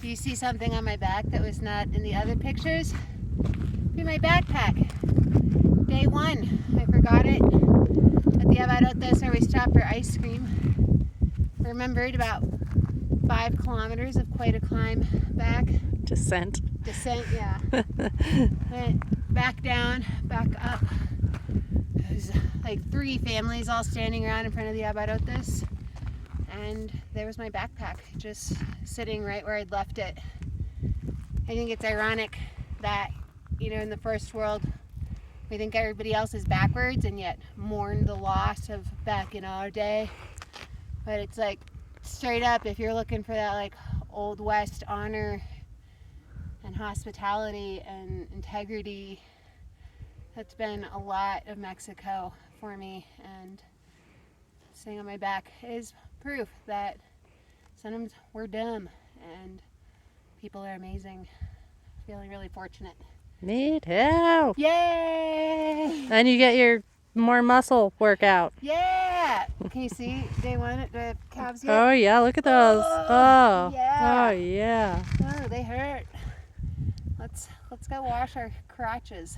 If you see something on my back that was not in the other pictures, be my backpack. Day 1, I forgot it at the Abarrotes where we stopped for ice cream. Remembered about 5 kilometers of quite a climb back. Descent, yeah. Went back down, back up. There's like 3 families all standing around in front of the Abarrotes. And there was my backpack, just sitting right where I'd left it. I think it's ironic that, in the first world, we think everybody else is backwards and yet mourn the loss of back in our day. But it's like, straight up, if you're looking for that like Old West honor and hospitality and integrity, that's been a lot of Mexico for me. And sitting on my back is proof that sometimes we're dumb and people are amazing. Feeling really fortunate. Me too. Yay! And you get your more muscle workout. Yeah! Can you see day 1 at the calves yet? Oh yeah, look at those. Oh yeah. Oh yeah. Oh, they hurt. Let's go wash our crotches.